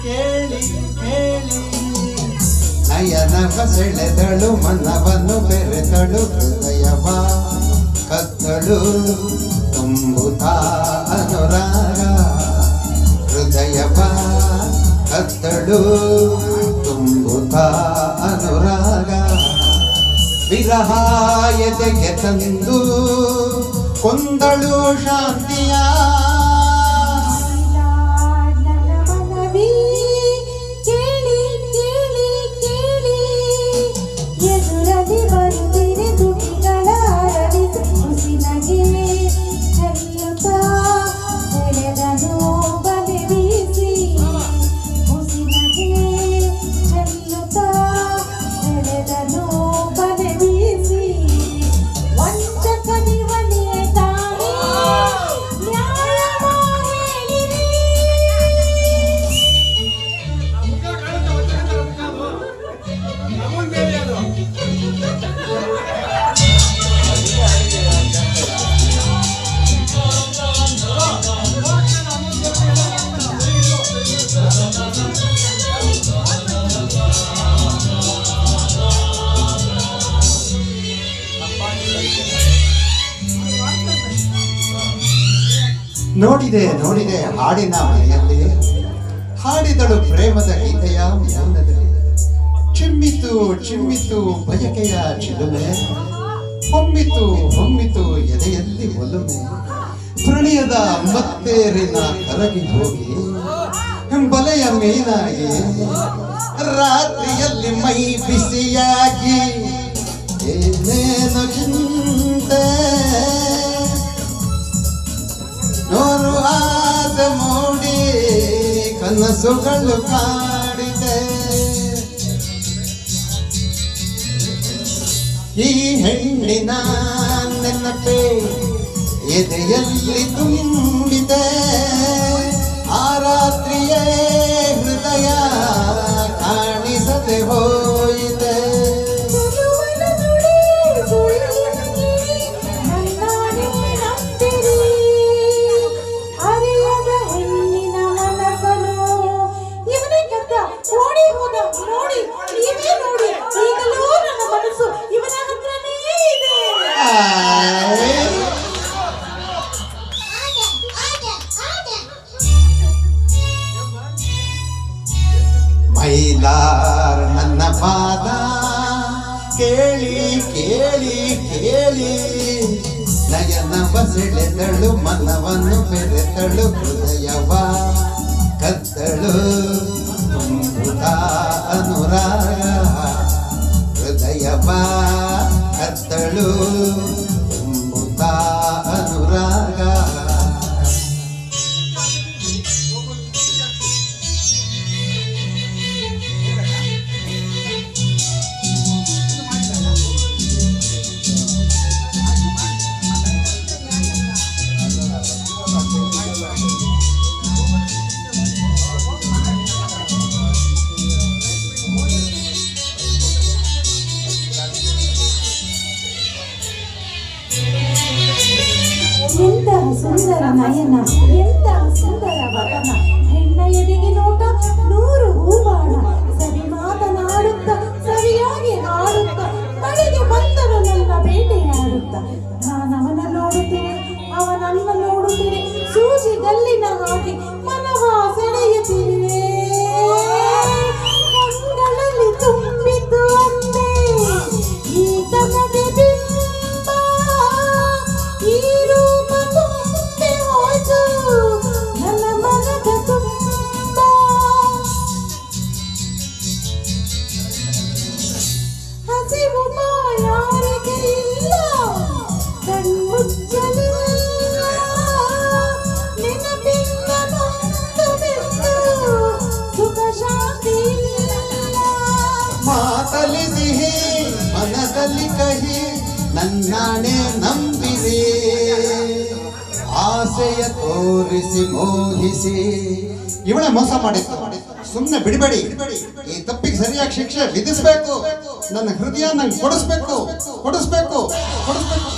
ಕೇಳಿ ಕೇಳಿ ನಯನವ ಸೆಳೆದಳು ಮನವನ್ನು ಬೆರೆತಳು ಹೃದಯವ ಕತ್ತಳು ತುಂಬುತ್ತಾ ಅನುರಾಗ ಹೃದಯವ ಕತ್ತಳು ತುಂಬುತ್ತಾ ಅನುರಾಗ ವಿರಹ ಎದೆಗೆ ತಂದು ಕೊಂದಳು ಶಾಂತಿಯ ನೋಡಿದೆ ನೋಡಿದೆ ಹಾಡಿನ ಮನೆಯಲ್ಲಿ ಹಾಡಿದಳು ಪ್ರೇಮದ ಗೀತೆಯ ಮೌನದಲ್ಲಿ ಚಿಮ್ಮಿತು ಚಿಮ್ಮಿತು ಬಯಕೆಯ ಚಿಲುಮೆ ಹೊಮ್ಮಿತು ಹೊಮ್ಮಿತು ಎದೆಯಲ್ಲಿ ಒಲುಮೆ ಪ್ರಣಯದ ಮತ್ತೇರಿನ ಕರಗಿ ಹೋಗಿ ಬಲೆಯ ಮೀನಾಗಿ ರಾತ್ರಿಯಲ್ಲಿ ಮೈ ಬಿಸಿಯಾಗಿ ಏನೇನು ಚಿಂತೆ ನೂರು ಆಸೆ ಮೂಡಿ ಕನಸುಗಳು ಕಾಡಿದೆ ಈ ಹೆಣ್ಣಿನ ನೆನಪೆ ಎದೆಯಲ್ಲಿ ತುಂಬಿದೆ ಆ ರಾತ್ರಿಯೇ ಹೃದಯ ಕಾಣಿಸದೆ ಹೋಯಿದೆ ಮೈಲಾರ ನನ್ನ ಪಾದ ಕೇಳಿ ಕೇಳಿ ಕೇಳಿ ನಯನವ ಸೆಳೆದಳು ಮನವನ್ನು ಬೆರೆತಳು ಹೃದಯವ ಕತ್ತಳು ತುಂಬುತ್ತಾ ಅನುರಾಗ ಹೃದಯವ ಕತ್ತಳು ತುಂಬುತ್ತಾ ಅನುರಾಗ ಎಂತಹ ಸುಂದರ ನಯನ ಎಂತಹ ಸುಂದರ ವದನ ಹೆಣ್ಣ ಎದೆಗೆ ನೋಟ ನೂರು ಹೂವಾಣ ಸರಿ ಮಾತನಾಡುತ್ತ ಸರಿಯಾಗಿ ಹಾಡುತ್ತ ಮನೆಗೆ ಬಂದರು ನನ್ನ ಬೇಟೆಯಾಡುತ್ತ ನಾನವನ ನೋಡುತ್ತೇನೆ ಅವನನ್ನ ನೋಡುತ್ತೇನೆ ಸೂಜಿ ಗಲ್ಲಿನ ಹಾಗೆ ಮನವ ಸೆಳೆಯುತ್ತಿರುವೆ ಕಂಗಳಲ್ಲಿ ತುಂಬಿತು ಅಂದೆ ಈ ತನಗೆ ಬಿಂಬ ಈ ರೂಪ ತುಂಬಿ ಹೋಯ್ತು ನನ್ನ ಮನದ ತುಂಬ ಹಸಿವು ಯಾರಿಗೆ ಇಲ್ಲ ಕಣ್ಮುಚ್ಚಲು ನೆನಪಿಂದ ನೊಂದು ಬಿದ್ದು ಸುಖ ಶಾಂತಿ ಮಾತಲಿ ಸಿಹಿ ಮನದಲ್ಲಿ ಕಹಿ ನನ್ನಾಣೆ ನಂಬಿದೆ ಆಸೆಯ ತೋರಿಸಿ ಮೋಹಿಸಿ ಇವಳೆ ಮೋಸ ಮಾಡಿತ್ತು ಸುಮ್ಮನೆ ಬಿಡಬೇಡಿ ಈ ತಪ್ಪಿಗೆ ಸರಿಯಾಗಿ ಶಿಕ್ಷೆ ವಿಧಿಸಬೇಕು ನನ್ನ ಹೃದಯ ನಂಗೆ ಕೊಡಿಸ್ಬೇಕು ಕೊಡಿಸ್ಬೇಕು ಕೊಡಿಸ್ಬೇಕು